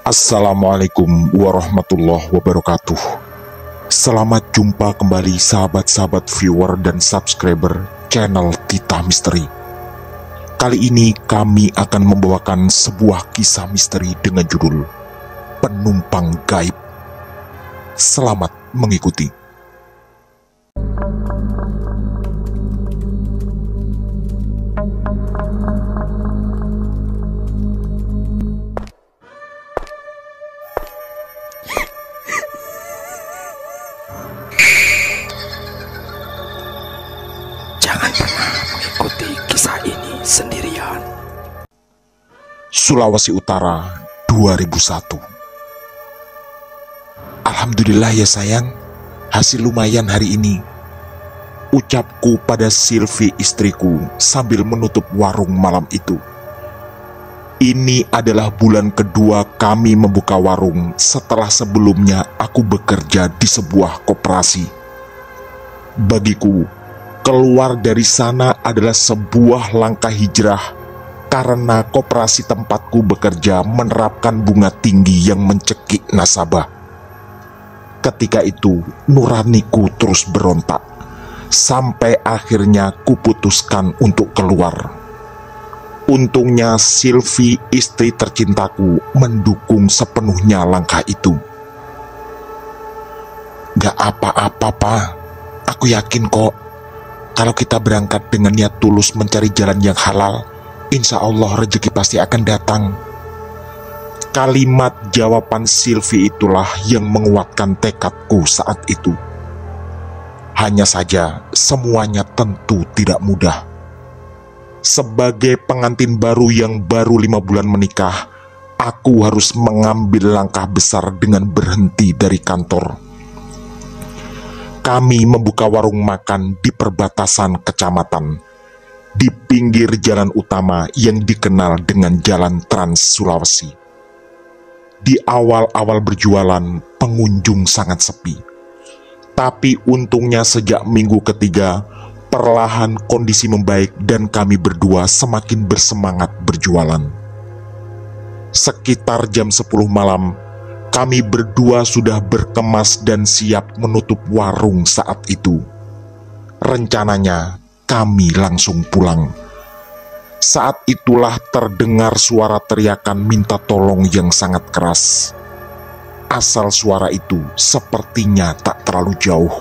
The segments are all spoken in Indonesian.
Assalamualaikum warahmatullahi wabarakatuh. Selamat jumpa kembali sahabat-sahabat viewer dan subscriber channel Tita Misteri. Kali ini kami akan membawakan sebuah kisah misteri dengan judul Penumpang Gaib. Selamat mengikuti. Jangan pernah mengikuti kisah ini sendirian. Sulawesi Utara 2001. Alhamdulillah ya sayang, hasil lumayan hari ini, ucapku pada Silvi istriku sambil menutup warung malam itu. Ini adalah bulan kedua kami membuka warung setelah sebelumnya aku bekerja di sebuah koperasi. Bagiku, keluar dari sana adalah sebuah langkah hijrah karena koperasi tempatku bekerja menerapkan bunga tinggi yang mencekik nasabah. Ketika itu, nuraniku terus berontak, sampai akhirnya kuputuskan untuk keluar. Untungnya Silvi, istri tercintaku, mendukung sepenuhnya langkah itu. Gak apa-apa, Pak. Aku yakin kok, kalau kita berangkat dengan niat tulus mencari jalan yang halal, insya Allah rezeki pasti akan datang. Kalimat jawaban Silvi itulah yang menguatkan tekadku saat itu. Hanya saja, semuanya tentu tidak mudah. Sebagai pengantin baru yang baru 5 bulan menikah, aku harus mengambil langkah besar dengan berhenti dari kantor. Kami membuka warung makan di perbatasan kecamatan, di pinggir jalan utama yang dikenal dengan Jalan Trans Sulawesi. Di awal-awal berjualan, pengunjung sangat sepi. Tapi untungnya sejak minggu ketiga, perlahan kondisi membaik dan kami berdua semakin bersemangat berjualan. Sekitar jam 10 malam, kami berdua sudah berkemas dan siap menutup warung saat itu. Rencananya, kami langsung pulang. Saat itulah terdengar suara teriakan minta tolong yang sangat keras. Asal suara itu sepertinya tak terlalu jauh.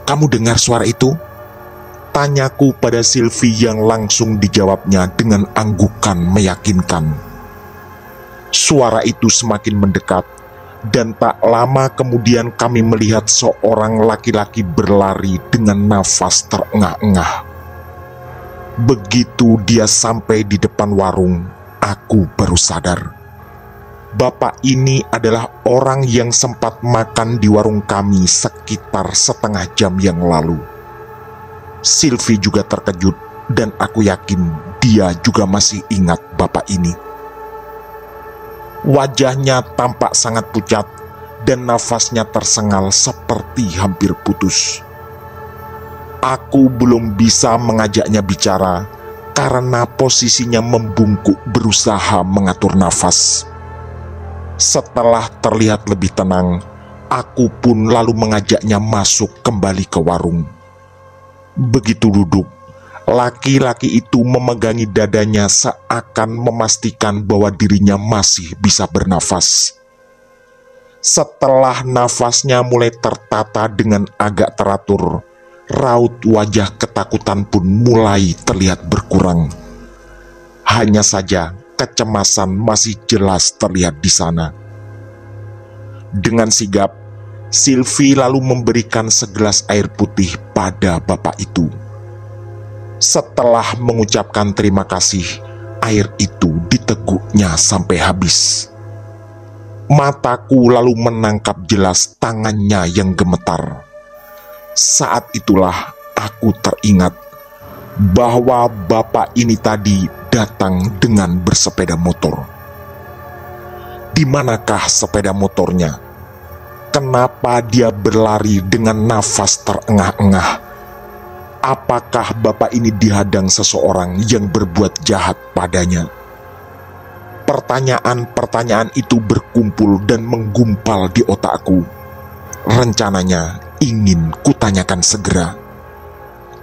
"Kamu dengar suara itu?" tanyaku pada Silvi yang langsung dijawabnya dengan anggukan meyakinkan. Suara itu semakin mendekat, dan tak lama kemudian kami melihat seorang laki-laki berlari dengan nafas terengah-engah. Begitu dia sampai di depan warung, aku baru sadar. Bapak ini adalah orang yang sempat makan di warung kami sekitar setengah jam yang lalu. Silvi juga terkejut, dan aku yakin dia juga masih ingat bapak ini. Wajahnya tampak sangat pucat dan nafasnya tersengal seperti hampir putus. Aku belum bisa mengajaknya bicara karena posisinya membungkuk berusaha mengatur nafas. Setelah terlihat lebih tenang, aku pun lalu mengajaknya masuk kembali ke warung. Begitu duduk, laki-laki itu memegangi dadanya seakan memastikan bahwa dirinya masih bisa bernafas. Setelah nafasnya mulai tertata dengan agak teratur, raut wajah ketakutan pun mulai terlihat berkurang. Hanya saja kecemasan masih jelas terlihat di sana. Dengan sigap, Silvi lalu memberikan segelas air putih pada bapak itu. Setelah mengucapkan terima kasih, air itu diteguknya sampai habis. Mataku lalu menangkap jelas tangannya yang gemetar. Saat itulah aku teringat bahwa bapak ini tadi datang dengan bersepeda motor. Di manakah sepeda motornya? Kenapa dia berlari dengan nafas terengah-engah? Apakah bapak ini dihadang seseorang yang berbuat jahat padanya? Pertanyaan-pertanyaan itu berkumpul dan menggumpal di otakku. Rencananya ingin kutanyakan segera.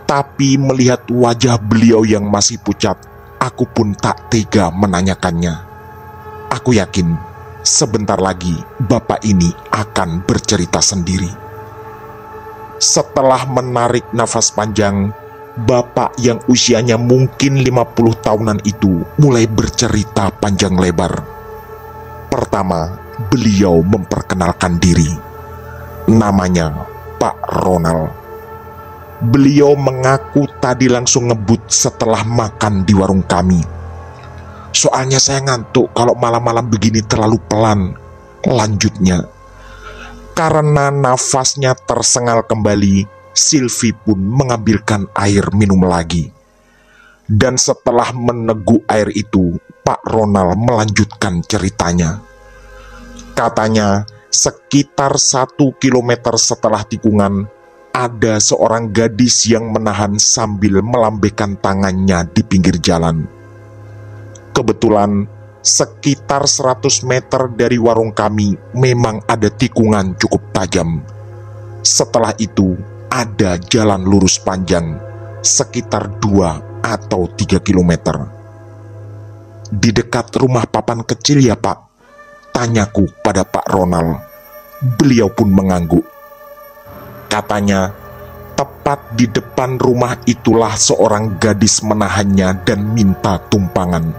Tapi melihat wajah beliau yang masih pucat, aku pun tak tega menanyakannya. Aku yakin sebentar lagi bapak ini akan bercerita sendiri. Setelah menarik nafas panjang, bapak yang usianya mungkin 50 tahunan itu mulai bercerita panjang lebar. Pertama, beliau memperkenalkan diri. Namanya Pak Ronald. Beliau mengaku tadi langsung ngebut setelah makan di warung kami. Soalnya saya ngantuk kalau malam-malam begini terlalu pelan, lanjutnya. Karena nafasnya tersengal kembali, Sylvie pun mengambilkan air minum lagi. Dan setelah meneguk air itu, Pak Ronald melanjutkan ceritanya. Katanya, sekitar 1 kilometer setelah tikungan, ada seorang gadis yang menahan sambil melambaikan tangannya di pinggir jalan. Kebetulan, sekitar 100 meter dari warung kami memang ada tikungan cukup tajam. Setelah itu, ada jalan lurus panjang, sekitar 2 atau 3 kilometer. Di dekat rumah papan kecil ya Pak? Tanyaku pada Pak Ronald. Beliau pun mengangguk. Katanya, tepat di depan rumah itulah seorang gadis menahannya dan minta tumpangan.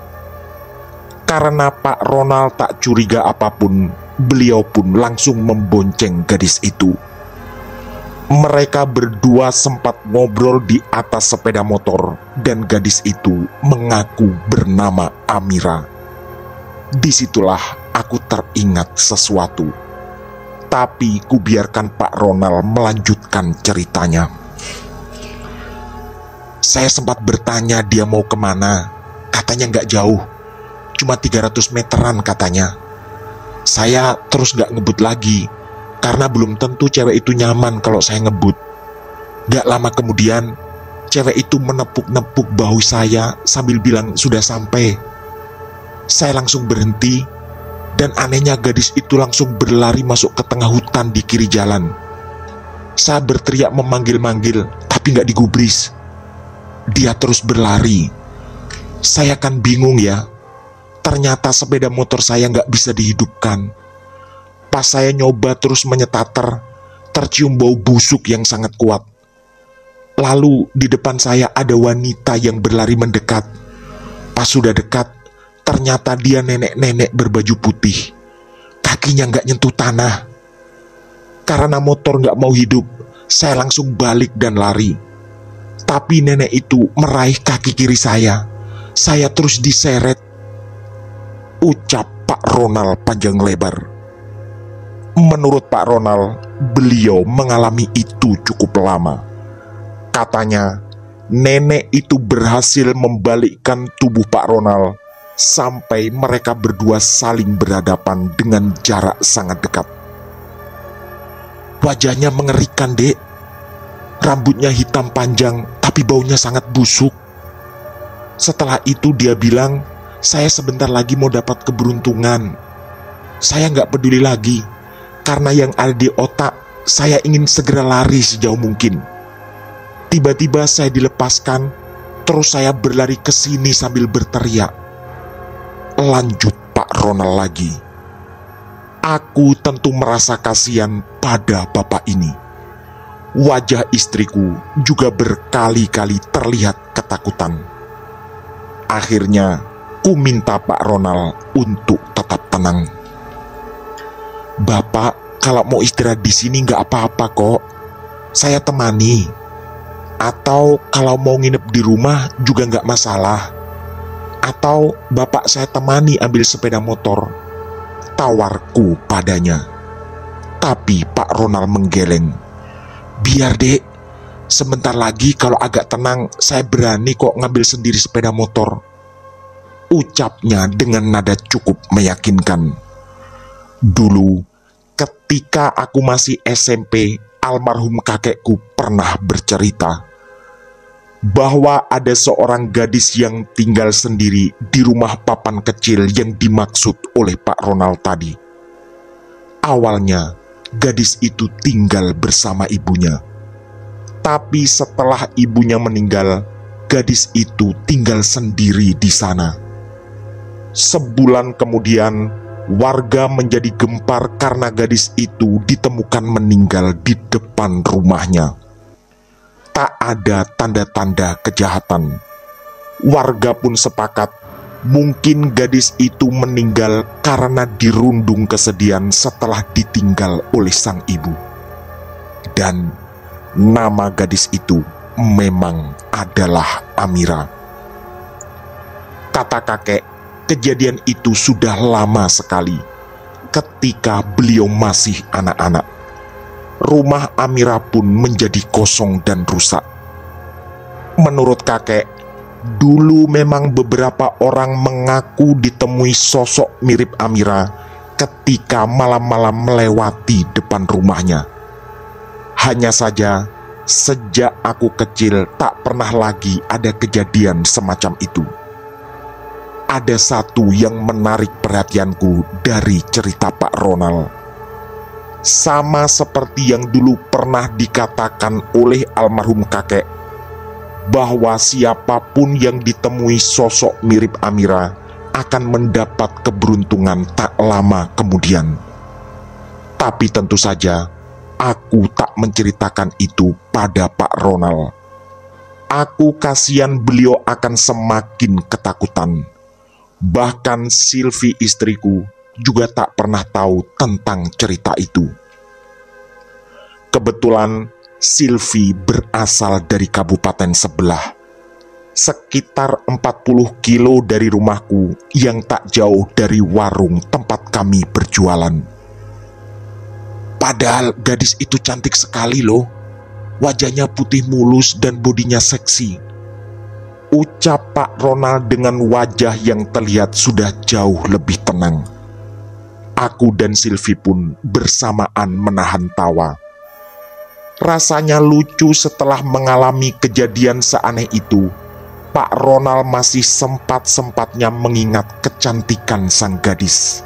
Karena Pak Ronald tak curiga apapun, beliau pun langsung membonceng gadis itu. Mereka berdua sempat ngobrol di atas sepeda motor dan gadis itu mengaku bernama Amira. Disitulah aku teringat sesuatu. Tapi kubiarkan Pak Ronald melanjutkan ceritanya. Saya sempat bertanya dia mau kemana. Katanya nggak jauh, cuma 300 meteran katanya. Saya terus nggak ngebut lagi, karena belum tentu cewek itu nyaman kalau saya ngebut. Gak lama kemudian, cewek itu menepuk-nepuk bahu saya sambil bilang sudah sampai. Saya langsung berhenti, dan anehnya gadis itu langsung berlari masuk ke tengah hutan di kiri jalan. Saya berteriak memanggil-manggil, tapi gak digubris. Dia terus berlari. Saya kan bingung ya. Ternyata sepeda motor saya gak bisa dihidupkan. Pas saya nyoba terus menyetater, tercium bau busuk yang sangat kuat. Lalu di depan saya ada wanita yang berlari mendekat. Pas sudah dekat, ternyata dia nenek-nenek berbaju putih. Kakinya nggak nyentuh tanah. Karena motor nggak mau hidup, saya langsung balik dan lari. Tapi nenek itu meraih kaki kiri saya. Saya terus diseret. Ucap Pak Ronald panjang lebar. Menurut Pak Ronald, beliau mengalami itu cukup lama. Katanya, nenek itu berhasil membalikkan tubuh Pak Ronald sampai mereka berdua saling berhadapan dengan jarak sangat dekat. Wajahnya mengerikan, Dek. Rambutnya hitam panjang, tapi baunya sangat busuk. Setelah itu dia bilang, saya sebentar lagi mau dapat keberuntungan. Saya nggak peduli lagi. Karena yang ada di otak, saya ingin segera lari sejauh mungkin. Tiba-tiba saya dilepaskan, terus saya berlari ke sini sambil berteriak. Lanjut Pak Ronald lagi. Aku tentu merasa kasihan pada bapak ini. Wajah istriku juga berkali-kali terlihat ketakutan. Akhirnya, ku minta Pak Ronald untuk tetap tenang. Bapak, kalau mau istirahat di sini nggak apa-apa kok. Saya temani. Atau kalau mau nginep di rumah juga nggak masalah. Atau bapak saya temani ambil sepeda motor. Tawarku padanya. Tapi Pak Ronald menggeleng. Biar Dek, sebentar lagi kalau agak tenang saya berani kok ngambil sendiri sepeda motor. Ucapnya dengan nada cukup meyakinkan. Dulu, ketika aku masih SMP, almarhum kakekku pernah bercerita. bahwa ada seorang gadis yang tinggal sendiri di rumah papan kecil yang dimaksud oleh Pak Ronald tadi. Awalnya, gadis itu tinggal bersama ibunya. Tapi setelah ibunya meninggal, gadis itu tinggal sendiri di sana. Sebulan kemudian, warga menjadi gempar karena gadis itu ditemukan meninggal di depan rumahnya. Tak ada tanda-tanda kejahatan. Warga pun sepakat mungkin gadis itu meninggal karena dirundung kesedihan setelah ditinggal oleh sang ibu. Dan nama gadis itu memang adalah Amira. Kata kakek, kejadian itu sudah lama sekali, ketika beliau masih anak-anak. Rumah Amira pun menjadi kosong dan rusak. Menurut kakek, dulu memang beberapa orang mengaku ditemui sosok mirip Amira ketika malam-malam melewati depan rumahnya. Hanya saja, sejak aku kecil tak pernah lagi ada kejadian semacam itu. Ada satu yang menarik perhatianku dari cerita Pak Ronald. Sama seperti yang dulu pernah dikatakan oleh almarhum kakek, bahwa siapapun yang ditemui sosok mirip Amira akan mendapat keberuntungan tak lama kemudian. Tapi tentu saja, aku tak menceritakan itu pada Pak Ronald. Aku kasihan beliau akan semakin ketakutan. Bahkan Sylvie istriku juga tak pernah tahu tentang cerita itu. Kebetulan Sylvie berasal dari kabupaten sebelah, sekitar 40 kilo dari rumahku yang tak jauh dari warung tempat kami berjualan. Padahal gadis itu cantik sekali loh. Wajahnya putih mulus dan bodinya seksi, ucap Pak Ronald dengan wajah yang terlihat sudah jauh lebih tenang. Aku dan Sylvie pun bersamaan menahan tawa. Rasanya lucu setelah mengalami kejadian seaneh itu. Pak Ronald masih sempat-sempatnya mengingat kecantikan sang gadis.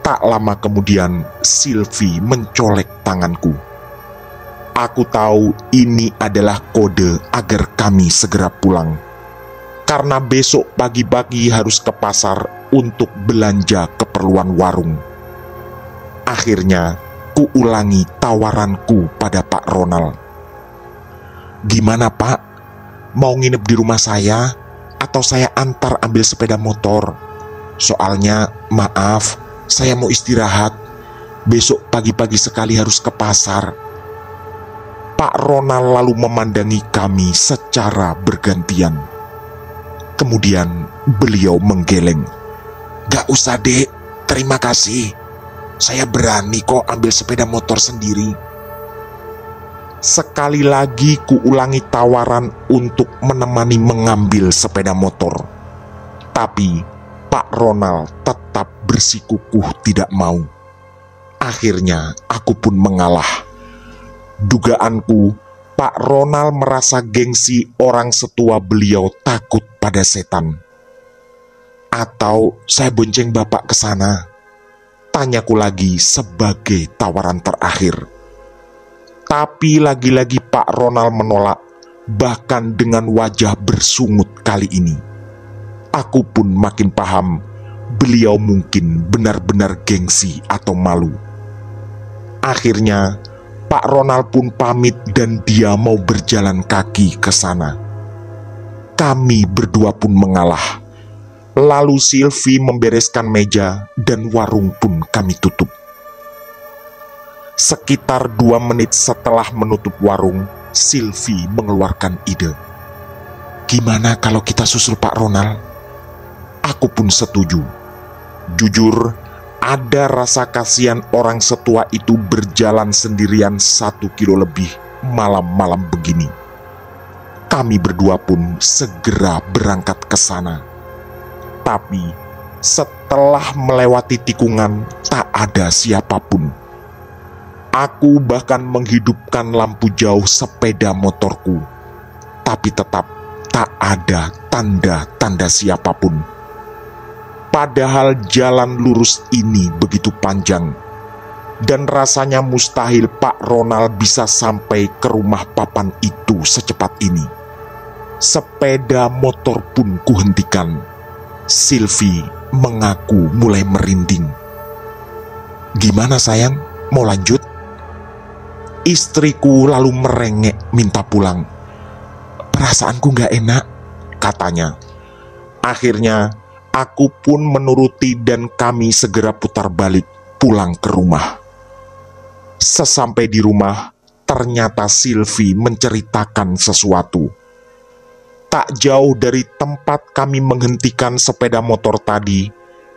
Tak lama kemudian, Sylvie mencolek tanganku. Aku tahu ini adalah kode agar kami segera pulang, karena besok pagi-pagi harus ke pasar untuk belanja keperluan warung. Akhirnya, kuulangi tawaranku pada Pak Ronald. Gimana Pak? Mau nginep di rumah saya? Atau saya antar ambil sepeda motor? Soalnya, maaf, saya mau istirahat. Besok pagi-pagi sekali harus ke pasar. Pak Ronald lalu memandangi kami secara bergantian. Kemudian beliau menggeleng. Gak usah dek, terima kasih. Saya berani kok ambil sepeda motor sendiri. Sekali lagi kuulangi tawaran untuk menemani mengambil sepeda motor. Tapi Pak Ronald tetap bersikukuh tidak mau. Akhirnya aku pun mengalah. Dugaanku, Pak Ronald merasa gengsi orang setua beliau takut pada setan. Atau saya bonceng Bapak ke sana? Tanyaku lagi sebagai tawaran terakhir. Tapi lagi-lagi Pak Ronald menolak, bahkan dengan wajah bersungut kali ini. Aku pun makin paham, beliau mungkin benar-benar gengsi atau malu. Akhirnya, Pak Ronald pun pamit dan dia mau berjalan kaki ke sana. Kami berdua pun mengalah. Lalu Sylvie membereskan meja dan warung pun kami tutup. Sekitar 2 menit setelah menutup warung, Sylvie mengeluarkan ide. Gimana kalau kita susul Pak Ronald? Aku pun setuju. Jujur, ada rasa kasihan orang setua itu berjalan sendirian 1 kilo lebih malam-malam begini. Kami berdua pun segera berangkat ke sana. Tapi setelah melewati tikungan, tak ada siapapun. Aku bahkan menghidupkan lampu jauh sepeda motorku. tapi tetap tak ada tanda-tanda siapapun. Padahal jalan lurus ini begitu panjang, dan rasanya mustahil Pak Ronald bisa sampai ke rumah papan itu secepat ini. Sepeda motor pun kuhentikan. Sylvie mengaku mulai merinding. "Gimana sayang, mau lanjut?" Istriku lalu merengek minta pulang. "Perasaanku gak enak," katanya. Akhirnya aku pun menuruti dan kami segera putar balik pulang ke rumah. Sesampai di rumah, ternyata Sylvie menceritakan sesuatu. Tak jauh dari tempat kami menghentikan sepeda motor tadi,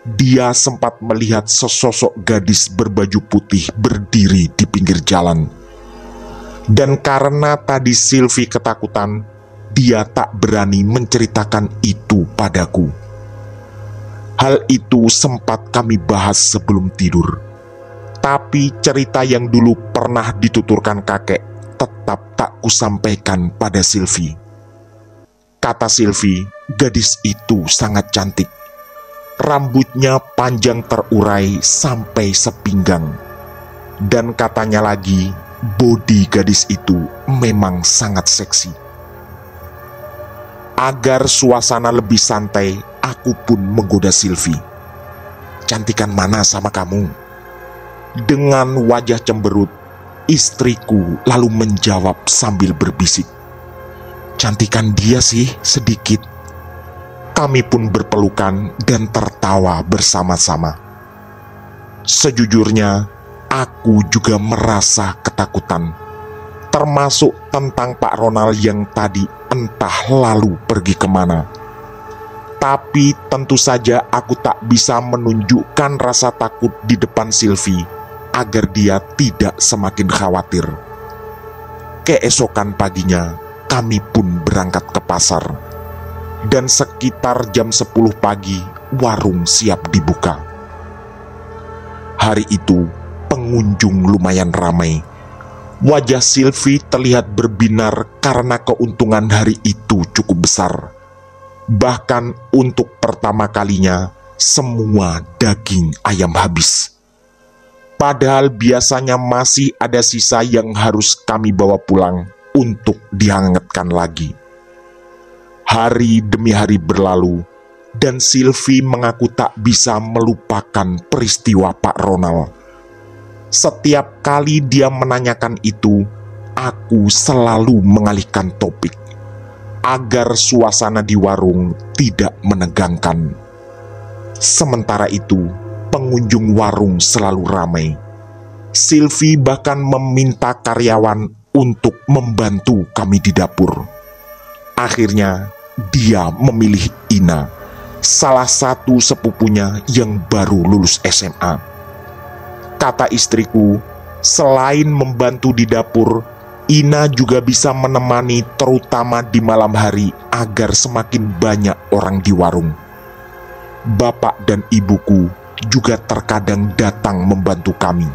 dia sempat melihat sesosok gadis berbaju putih berdiri di pinggir jalan. Dan karena tadi Sylvie ketakutan, dia tak berani menceritakan itu padaku. Hal itu sempat kami bahas sebelum tidur. Tapi cerita yang dulu pernah dituturkan kakek tetap tak kusampaikan pada Sylvie. Kata Sylvie, gadis itu sangat cantik. Rambutnya panjang terurai sampai sepinggang. Dan katanya lagi, bodi gadis itu memang sangat seksi. Agar suasana lebih santai, aku pun menggoda Sylvie. "Cantikan mana sama kamu?" Dengan wajah cemberut, istriku lalu menjawab sambil berbisik, "Cantikan dia sih sedikit." Kami pun berpelukan dan tertawa bersama-sama. Sejujurnya, aku juga merasa ketakutan, termasuk tentang Pak Ronald yang tadi entah lalu pergi kemana. Tapi tentu saja aku tak bisa menunjukkan rasa takut di depan Sylvie agar dia tidak semakin khawatir. Keesokan paginya, kami pun berangkat ke pasar. Dan sekitar jam 10 pagi, warung siap dibuka. Hari itu, pengunjung lumayan ramai. Wajah Sylvie terlihat berbinar karena keuntungan hari itu cukup besar. Bahkan untuk pertama kalinya, semua daging ayam habis. Padahal biasanya masih ada sisa yang harus kami bawa pulang untuk dihangatkan lagi. Hari demi hari berlalu, dan Sylvie mengaku tak bisa melupakan peristiwa Pak Ronald. Setiap kali dia menanyakan itu, aku selalu mengalihkan topik agar suasana di warung tidak menegangkan. Sementara itu, pengunjung warung selalu ramai. Sylvie bahkan meminta karyawan untuk membantu kami di dapur. Akhirnya, dia memilih Ina, salah satu sepupunya yang baru lulus SMA. Kata istriku, selain membantu di dapur, Ina juga bisa menemani terutama di malam hari agar semakin banyak orang di warung. Bapak dan ibuku juga terkadang datang membantu kami.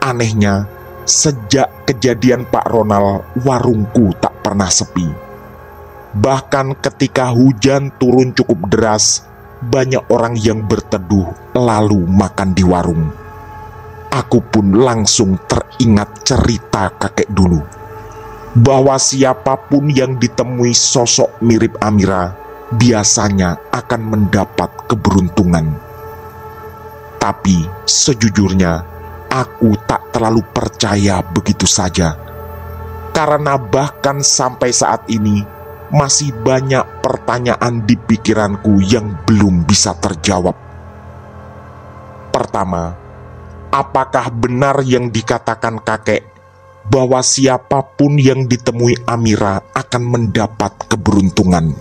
Anehnya, sejak kejadian Pak Ronald, warungku tak pernah sepi. Bahkan ketika hujan turun cukup deras, banyak orang yang berteduh lalu makan di warung. Aku pun langsung teringat cerita kakek dulu, bahwa siapapun yang ditemui sosok mirip Amira biasanya akan mendapat keberuntungan. Tapi sejujurnya, aku tak terlalu percaya begitu saja. Karena bahkan sampai saat ini, masih banyak pertanyaan di pikiranku yang belum bisa terjawab. Pertama, apakah benar yang dikatakan kakek bahwa siapapun yang ditemui Amira akan mendapat keberuntungan?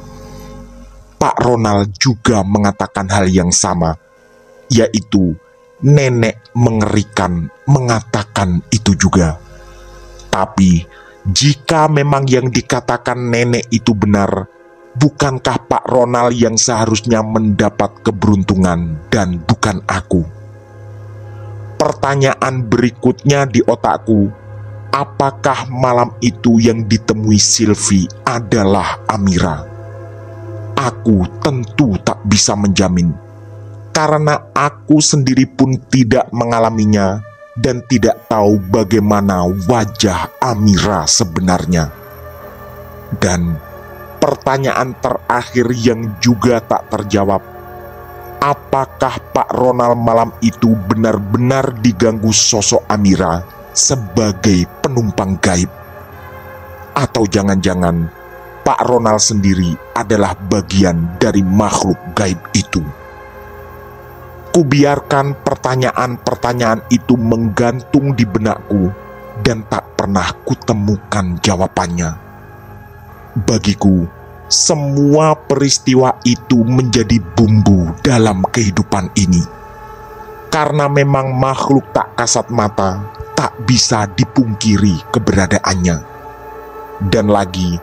Pak Ronald juga mengatakan hal yang sama, yaitu nenek mengerikan mengatakan itu juga. Tapi jika memang yang dikatakan nenek itu benar, bukankah Pak Ronald yang seharusnya mendapat keberuntungan dan bukan aku? Pertanyaan berikutnya di otakku, apakah malam itu yang ditemui Sylvie adalah Amira? Aku tentu tak bisa menjamin, karena aku sendiri pun tidak mengalaminya dan tidak tahu bagaimana wajah Amira sebenarnya. Dan pertanyaan terakhir yang juga tak terjawab, apakah Pak Ronald malam itu benar-benar diganggu sosok Amira sebagai penumpang gaib? Atau jangan-jangan Pak Ronald sendiri adalah bagian dari makhluk gaib itu? Kubiarkan pertanyaan-pertanyaan itu menggantung di benakku dan tak pernah kutemukan jawabannya. Bagiku, semua peristiwa itu menjadi bumbu dalam kehidupan ini. Karena memang makhluk tak kasat mata tak bisa dipungkiri keberadaannya. Dan lagi,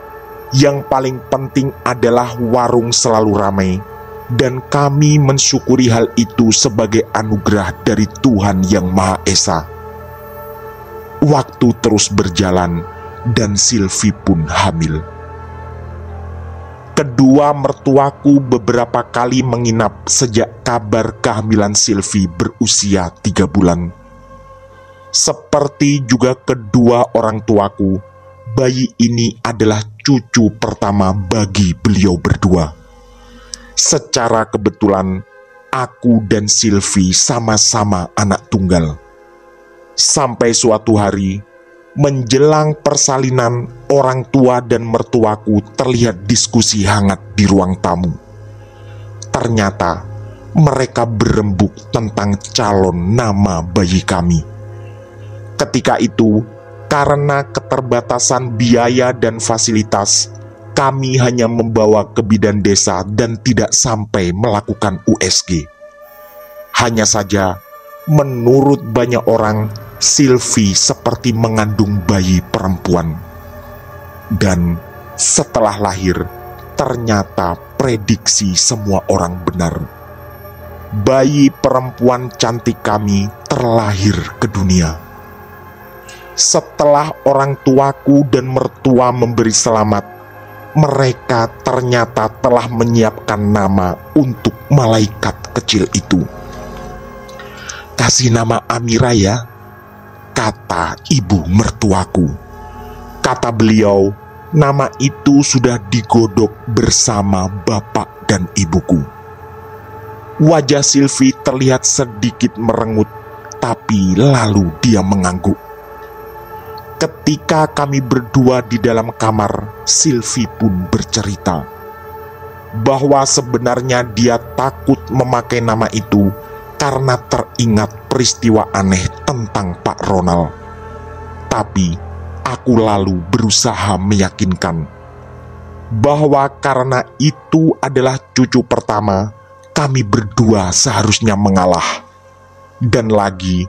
yang paling penting adalah warung selalu ramai, dan kami mensyukuri hal itu sebagai anugerah dari Tuhan Yang Maha Esa. Waktu terus berjalan dan Sylvie pun hamil. Kedua mertuaku beberapa kali menginap sejak kabar kehamilan Sylvie berusia 3 bulan. Seperti juga kedua orang tuaku, bayi ini adalah cucu pertama bagi beliau berdua. Secara kebetulan, aku dan Sylvie sama-sama anak tunggal. Sampai suatu hari, menjelang persalinan, orang tua dan mertuaku terlihat diskusi hangat di ruang tamu. Ternyata, mereka berembuk tentang calon nama bayi kami. Ketika itu, karena keterbatasan biaya dan fasilitas, kami hanya membawa ke bidan desa dan tidak sampai melakukan USG. Hanya saja, menurut banyak orang, Sylvie seperti mengandung bayi perempuan. Dan setelah lahir, ternyata prediksi semua orang benar. Bayi perempuan cantik kami terlahir ke dunia. Setelah orang tuaku dan mertua memberi selamat, mereka ternyata telah menyiapkan nama untuk malaikat kecil itu. "Kasih nama Amira ya," kata ibu mertuaku. Kata beliau, nama itu sudah digodok bersama bapak dan ibuku. Wajah Sylvie terlihat sedikit merengut, tapi lalu dia mengangguk. Ketika kami berdua di dalam kamar, Sylvie pun bercerita bahwa sebenarnya dia takut memakai nama itu karena teringat peristiwa aneh tentang Pak Ronald. Tapi aku lalu berusaha meyakinkan bahwa karena itu adalah cucu pertama, kami berdua seharusnya mengalah. Dan lagi,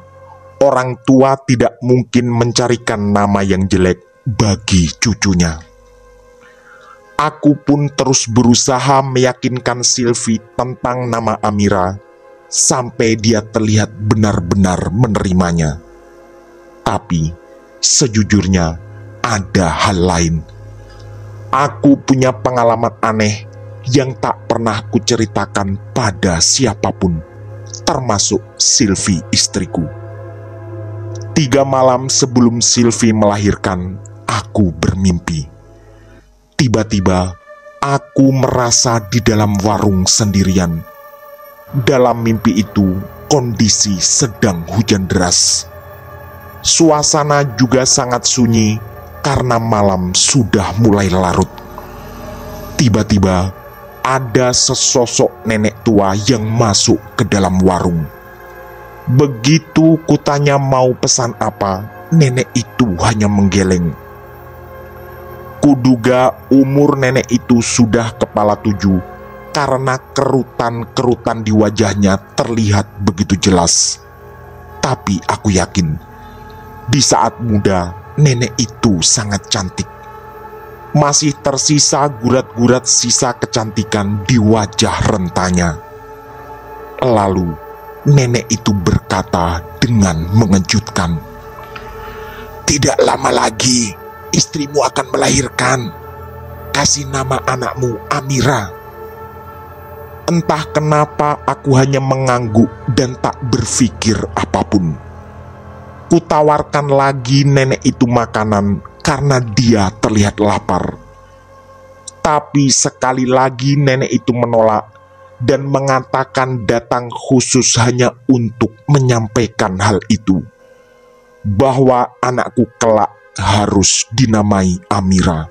orang tua tidak mungkin mencarikan nama yang jelek bagi cucunya. Aku pun terus berusaha meyakinkan Sylvie tentang nama Amira, sampai dia terlihat benar-benar menerimanya. Tapi, sejujurnya, ada hal lain. Aku punya pengalaman aneh yang tak pernah kuceritakan pada siapapun, termasuk Sylvie istriku. 3 malam sebelum Sylvie melahirkan, aku bermimpi. Tiba-tiba, aku merasa di dalam warung sendirian. Dalam mimpi itu, kondisi sedang hujan deras. Suasana juga sangat sunyi karena malam sudah mulai larut. Tiba-tiba, ada sesosok nenek tua yang masuk ke dalam warung. Begitu kutanya mau pesan apa, nenek itu hanya menggeleng. Kuduga umur nenek itu sudah kepala 7 karena kerutan-kerutan di wajahnya terlihat begitu jelas. Tapi aku yakin, di saat muda nenek itu sangat cantik. Masih tersisa gurat-gurat sisa kecantikan di wajah rentanya. Lalu nenek itu berkata dengan mengejutkan, Tidak lama lagi istrimu akan melahirkan. Kasih nama anakmu Amira. Entah kenapa aku hanya mengangguk dan tak berpikir apapun. Kutawarkan lagi nenek itu makanan karena dia terlihat lapar. Tapi sekali lagi nenek itu menolak dan mengatakan datang khusus hanya untuk menyampaikan hal itu, bahwa anakku kelak harus dinamai Amira.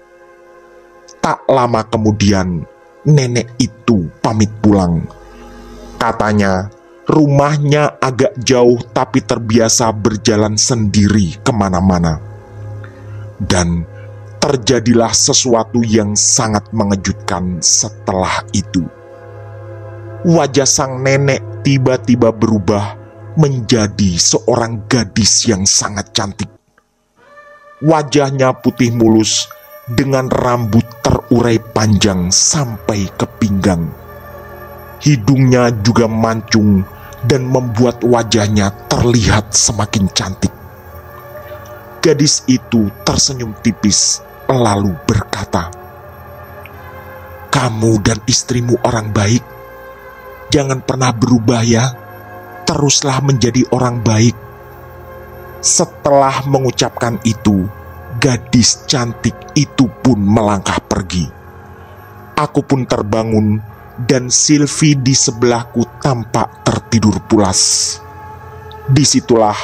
Tak lama kemudian nenek itu pamit pulang. Katanya rumahnya agak jauh tapi terbiasa berjalan sendiri kemana-mana. Dan terjadilah sesuatu yang sangat mengejutkan setelah itu. Wajah sang nenek tiba-tiba berubah menjadi seorang gadis yang sangat cantik. Wajahnya putih mulus dengan rambut terurai panjang sampai ke pinggang. Hidungnya juga mancung dan membuat wajahnya terlihat semakin cantik. Gadis itu tersenyum tipis lalu berkata, "Kamu dan istrimu orang baik. Jangan pernah berubah ya. Teruslah menjadi orang baik." Setelah mengucapkan itu, gadis cantik itu pun melangkah pergi. Aku pun terbangun dan Sylvie di sebelahku tampak tertidur pulas. Disitulah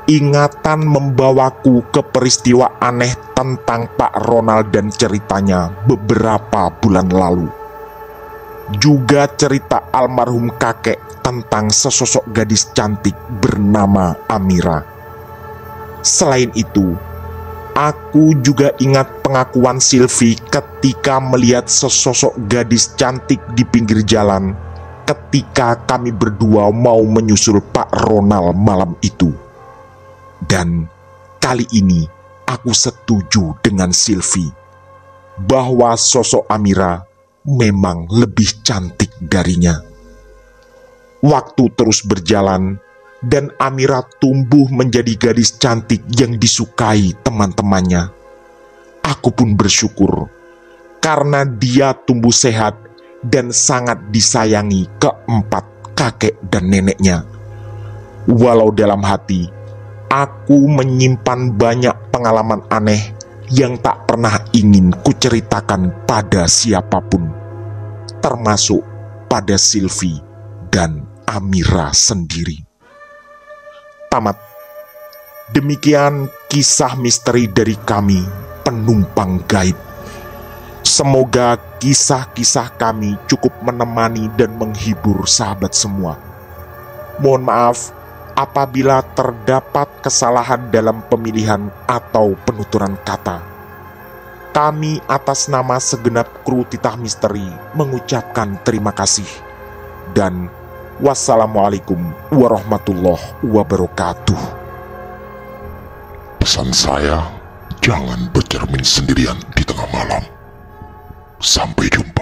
ingatan membawaku ke peristiwa aneh tentang Pak Ronald dan ceritanya beberapa bulan lalu. Juga cerita almarhum kakek tentang sesosok gadis cantik bernama Amira. Selain itu, aku juga ingat pengakuan Sylvie ketika melihat sesosok gadis cantik di pinggir jalan ketika kami berdua mau menyusul Pak Ronald malam itu. Dan kali ini aku setuju dengan Sylvie bahwa sosok Amira memang lebih cantik darinya. Waktu terus berjalan dan Amira tumbuh menjadi gadis cantik yang disukai teman-temannya. Aku pun bersyukur karena dia tumbuh sehat dan sangat disayangi keempat kakek dan neneknya. Walau dalam hati aku menyimpan banyak pengalaman aneh yang tak pernah ingin kuceritakan pada siapapun, termasuk pada Sylvie dan Amira sendiri. Tamat. Demikian kisah misteri dari kami, penumpang gaib. Semoga kisah-kisah kami cukup menemani dan menghibur sahabat semua. Mohon maaf apabila terdapat kesalahan dalam pemilihan atau penuturan kata. Kami atas nama segenap kru Titah Misteri mengucapkan terima kasih. Dan wassalamualaikum warahmatullahi wabarakatuh. Pesan saya, jangan bercermin sendirian di tengah malam. Sampai jumpa.